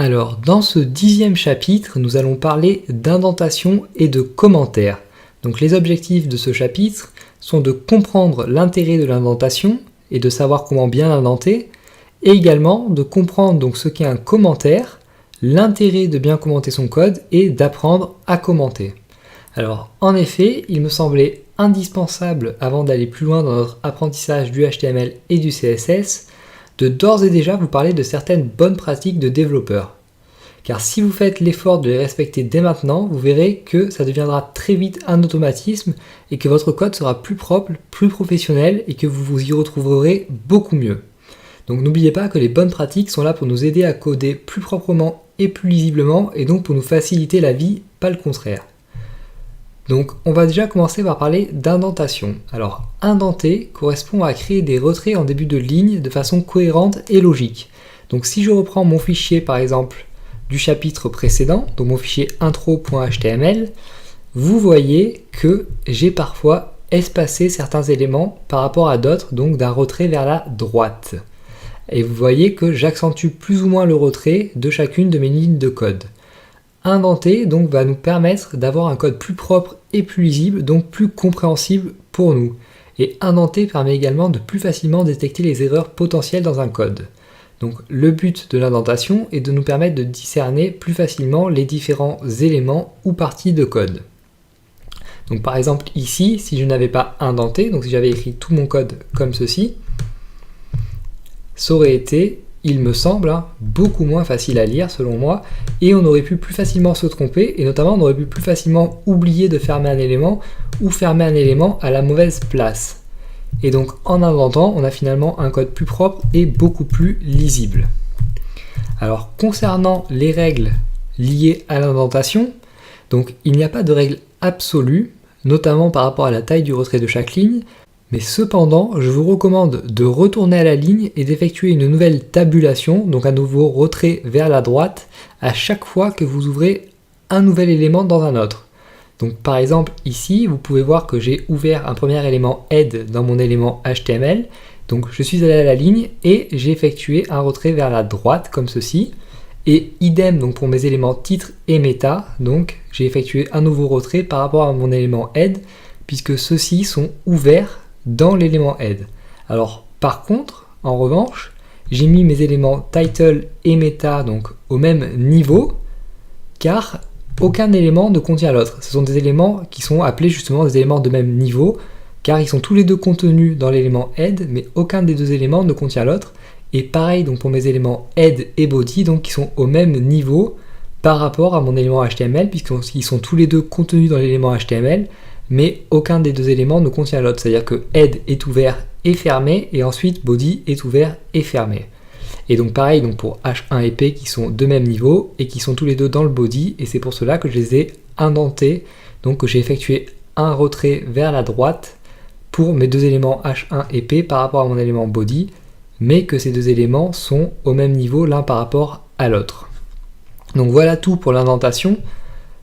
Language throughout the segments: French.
Alors, dans ce 10e chapitre, nous allons parler d'indentation et de commentaires. Donc les objectifs de ce chapitre sont de comprendre l'intérêt de l'indentation et de savoir comment bien indenter, et également de comprendre donc ce qu'est un commentaire, l'intérêt de bien commenter son code et d'apprendre à commenter. Alors en effet, il me semblait indispensable, avant d'aller plus loin dans notre apprentissage du HTML et du CSS, de d'ores et déjà vous parler de certaines bonnes pratiques de développeurs. Car si vous faites l'effort de les respecter dès maintenant, vous verrez que ça deviendra très vite un automatisme et que votre code sera plus propre, plus professionnel et que vous vous y retrouverez beaucoup mieux. Donc n'oubliez pas que les bonnes pratiques sont là pour nous aider à coder plus proprement et plus lisiblement et donc pour nous faciliter la vie, pas le contraire. Donc on va déjà commencer par parler d'indentation. Alors indenter correspond à créer des retraits en début de ligne de façon cohérente et logique. Donc si je reprends mon fichier par exemple du chapitre précédent, donc mon fichier intro.html, vous voyez que j'ai parfois espacé certains éléments par rapport à d'autres, donc d'un retrait vers la droite. Et vous voyez que j'accentue plus ou moins le retrait de chacune de mes lignes de code. Indenter donc va nous permettre d'avoir un code plus propre et plus lisible, donc plus compréhensible pour nous. Et indenter permet également de plus facilement détecter les erreurs potentielles dans un code. Donc le but de l'indentation est de nous permettre de discerner plus facilement les différents éléments ou parties de code. Donc par exemple ici, si je n'avais pas indenté, donc si j'avais écrit tout mon code comme ceci, ça aurait été, il me semble, beaucoup moins facile à lire selon moi, et on aurait pu plus facilement se tromper, et notamment on aurait pu plus facilement oublier de fermer un élément, ou fermer un élément à la mauvaise place. Et donc en indentant, on a finalement un code plus propre et beaucoup plus lisible. Alors concernant les règles liées à l'indentation, donc il n'y a pas de règle absolue, notamment par rapport à la taille du retrait de chaque ligne, mais cependant, je vous recommande de retourner à la ligne et d'effectuer une nouvelle tabulation, donc un nouveau retrait vers la droite, à chaque fois que vous ouvrez un nouvel élément dans un autre. Donc par exemple ici, vous pouvez voir que j'ai ouvert un premier élément head dans mon élément HTML, donc je suis allé à la ligne et j'ai effectué un retrait vers la droite comme ceci, et idem donc pour mes éléments titre et méta, donc j'ai effectué un nouveau retrait par rapport à mon élément head, puisque ceux-ci sont ouverts dans l'élément head. Alors par contre, en revanche, j'ai mis mes éléments title et meta donc au même niveau, car aucun élément ne contient l'autre. Ce sont des éléments qui sont appelés justement des éléments de même niveau, car ils sont tous les deux contenus dans l'élément head, mais aucun des deux éléments ne contient l'autre. Et pareil donc pour mes éléments head et body, donc qui sont au même niveau par rapport à mon élément HTML, puisqu'ils sont tous les deux contenus dans l'élément HTML, mais aucun des deux éléments ne contient l'autre. C'est-à-dire que head est ouvert et fermé, et ensuite body est ouvert et fermé. Et donc pareil donc pour H1 et P qui sont de même niveau et qui sont tous les deux dans le body, et c'est pour cela que je les ai indentés, donc que j'ai effectué un retrait vers la droite pour mes deux éléments H1 et P par rapport à mon élément body, mais que ces deux éléments sont au même niveau l'un par rapport à l'autre. Donc voilà tout pour l'indentation.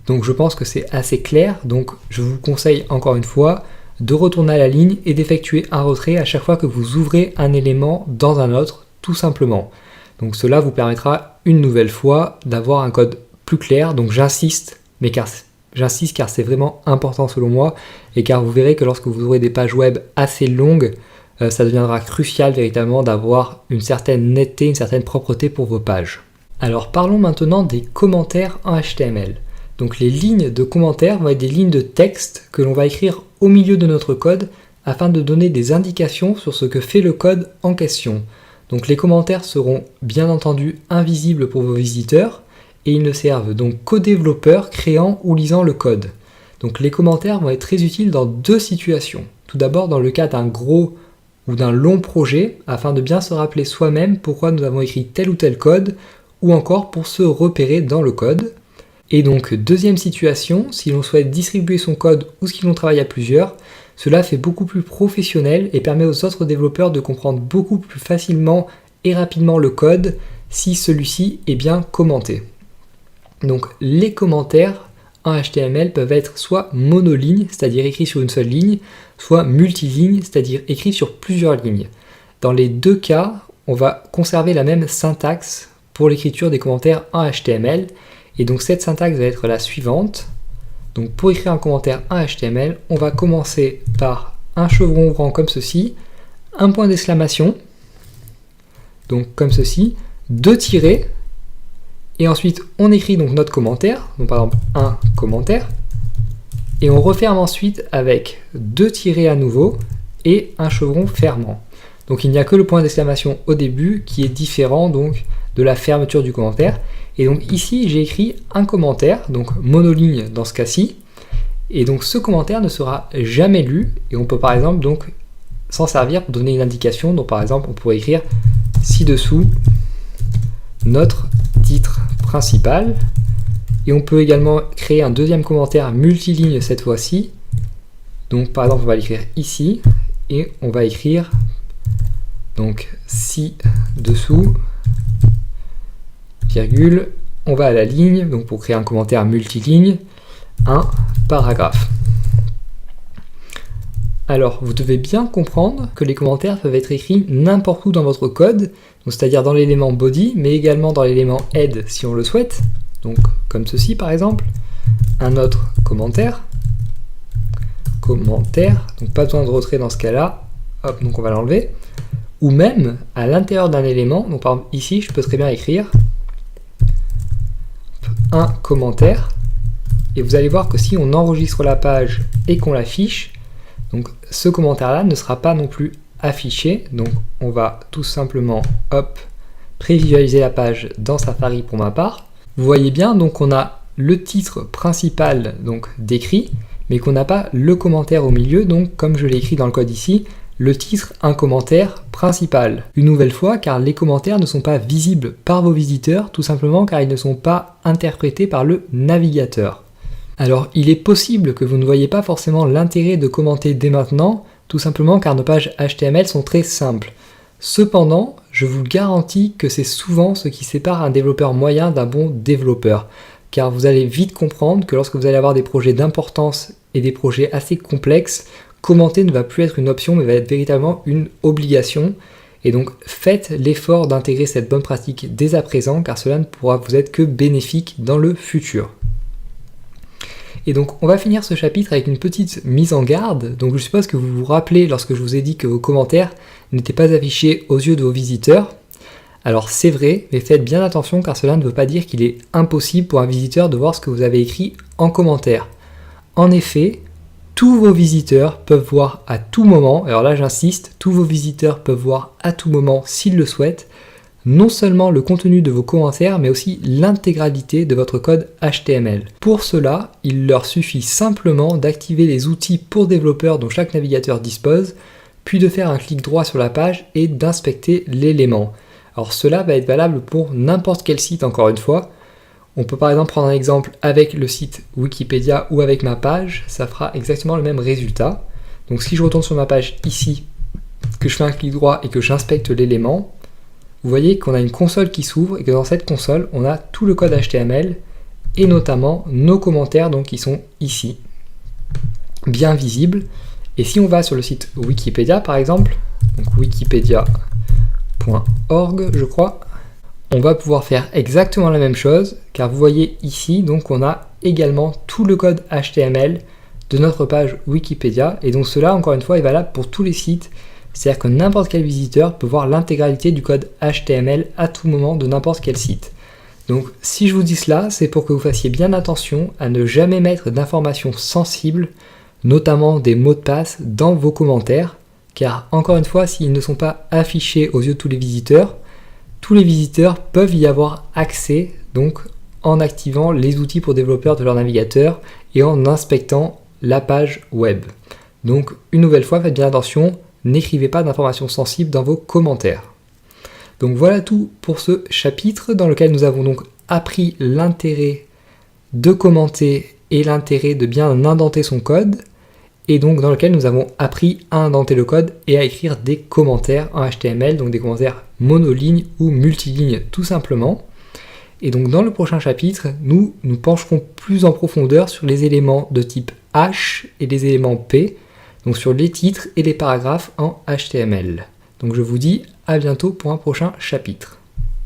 Donc je pense que c'est assez clair, donc je vous conseille encore une fois de retourner à la ligne et d'effectuer un retrait à chaque fois que vous ouvrez un élément dans un autre, tout simplement. Donc cela vous permettra une nouvelle fois d'avoir un code plus clair, donc j'insiste car c'est vraiment important selon moi, et car vous verrez que lorsque vous aurez des pages web assez longues, ça deviendra crucial véritablement d'avoir une certaine netteté, une certaine propreté pour vos pages. Alors parlons maintenant des commentaires en HTML. Donc les lignes de commentaires vont être des lignes de texte que l'on va écrire au milieu de notre code afin de donner des indications sur ce que fait le code en question. Donc les commentaires seront bien entendu invisibles pour vos visiteurs et ils ne servent donc qu'aux développeurs créant ou lisant le code. Donc les commentaires vont être très utiles dans deux situations. Tout d'abord dans le cas d'un gros ou d'un long projet afin de bien se rappeler soi-même pourquoi nous avons écrit tel ou tel code, ou encore pour se repérer dans le code. Et donc deuxième situation, si l'on souhaite distribuer son code ou si l'on travaille à plusieurs, cela fait beaucoup plus professionnel et permet aux autres développeurs de comprendre beaucoup plus facilement et rapidement le code si celui-ci est bien commenté. Donc les commentaires en HTML peuvent être soit monoligne, c'est-à-dire écrits sur une seule ligne, soit multiligne, c'est-à-dire écrits sur plusieurs lignes. Dans les deux cas, on va conserver la même syntaxe pour l'écriture des commentaires en HTML. Et donc cette syntaxe va être la suivante. Donc pour écrire un commentaire en HTML, on va commencer par un chevron ouvrant comme ceci, un point d'exclamation, donc comme ceci, 2 tirets, et ensuite on écrit donc notre commentaire, donc par exemple un commentaire, et on referme ensuite avec 2 tirets à nouveau et un chevron fermant. Donc il n'y a que le point d'exclamation au début qui est différent donc de la fermeture du commentaire. Et donc ici j'ai écrit un commentaire, donc monoligne dans ce cas-ci, et donc ce commentaire ne sera jamais lu, et on peut par exemple donc s'en servir pour donner une indication. Donc par exemple on pourrait écrire ci-dessous notre titre principal, et on peut également créer un deuxième commentaire multiligne cette fois-ci. Donc par exemple on va l'écrire ici, et on va écrire donc ci-dessous, virgule, on va à la ligne, donc pour créer un commentaire multiligne, un paragraphe. Alors, vous devez bien comprendre que les commentaires peuvent être écrits n'importe où dans votre code, c'est-à-dire dans l'élément body, mais également dans l'élément head si on le souhaite, donc comme ceci par exemple, un autre commentaire, donc pas besoin de retrait dans ce cas-là, hop, donc on va l'enlever, ou même à l'intérieur d'un élément, donc par exemple ici je peux très bien écrire un commentaire, et vous allez voir que si on enregistre la page et qu'on l'affiche, donc ce commentaire là ne sera pas non plus affiché. Donc on va tout simplement hop, prévisualiser la page dans Safari pour ma part. Vous voyez bien, donc on a le titre principal donc décrit, mais qu'on n'a pas le commentaire au milieu, donc comme je l'ai écrit dans le code ici, le titre un commentaire principal. Une nouvelle fois, car les commentaires ne sont pas visibles par vos visiteurs, tout simplement car ils ne sont pas interprétés par le navigateur. Alors il est possible que vous ne voyez pas forcément l'intérêt de commenter dès maintenant, tout simplement car nos pages HTML sont très simples. Cependant, je vous garantis que c'est souvent ce qui sépare un développeur moyen d'un bon développeur, car vous allez vite comprendre que lorsque vous allez avoir des projets d'importance et des projets assez complexes, commenter ne va plus être une option mais va être véritablement une obligation. Et donc faites l'effort d'intégrer cette bonne pratique dès à présent, car cela ne pourra vous être que bénéfique dans le futur. Et donc on va finir ce chapitre avec une petite mise en garde. Donc je suppose que vous vous rappelez lorsque je vous ai dit que vos commentaires n'étaient pas affichés aux yeux de vos visiteurs. Alors c'est vrai, mais faites bien attention car cela ne veut pas dire qu'il est impossible pour un visiteur de voir ce que vous avez écrit en commentaire. En effet, tous vos visiteurs peuvent voir à tout moment, alors là j'insiste, tous vos visiteurs peuvent voir à tout moment s'ils le souhaitent, non seulement le contenu de vos commentaires, mais aussi l'intégralité de votre code HTML. Pour cela, il leur suffit simplement d'activer les outils pour développeurs dont chaque navigateur dispose, puis de faire un clic droit sur la page et d'inspecter l'élément. Alors cela va être valable pour n'importe quel site encore une fois. On peut par exemple prendre un exemple avec le site Wikipédia ou avec ma page, ça fera exactement le même résultat. Donc si je retourne sur ma page ici, que je fais un clic droit et que j'inspecte l'élément, vous voyez qu'on a une console qui s'ouvre et que dans cette console, on a tout le code HTML et notamment nos commentaires donc, qui sont ici, bien visibles. Et si on va sur le site Wikipédia par exemple, donc wikipedia.org je crois, on va pouvoir faire exactement la même chose car vous voyez ici, donc on a également tout le code HTML de notre page Wikipédia et donc cela encore une fois est valable pour tous les sites. C'est-à-dire que n'importe quel visiteur peut voir l'intégralité du code HTML à tout moment de n'importe quel site. Donc si je vous dis cela, c'est pour que vous fassiez bien attention à ne jamais mettre d'informations sensibles, notamment des mots de passe, dans vos commentaires, car encore une fois, s'ils ne sont pas affichés aux yeux de tous les visiteurs peuvent y avoir accès, donc en activant les outils pour développeurs de leur navigateur et en inspectant la page web. Donc une nouvelle fois, faites bien attention, n'écrivez pas d'informations sensibles dans vos commentaires. Donc voilà tout pour ce chapitre dans lequel nous avons donc appris l'intérêt de commenter et l'intérêt de bien indenter son code et donc dans lequel nous avons appris à indenter le code et à écrire des commentaires en HTML, donc des commentaires monolignes ou multilignes tout simplement. Et donc dans le prochain chapitre, nous nous pencherons plus en profondeur sur les éléments de type H et les éléments P, donc sur les titres et les paragraphes en HTML. Donc je vous dis à bientôt pour un prochain chapitre.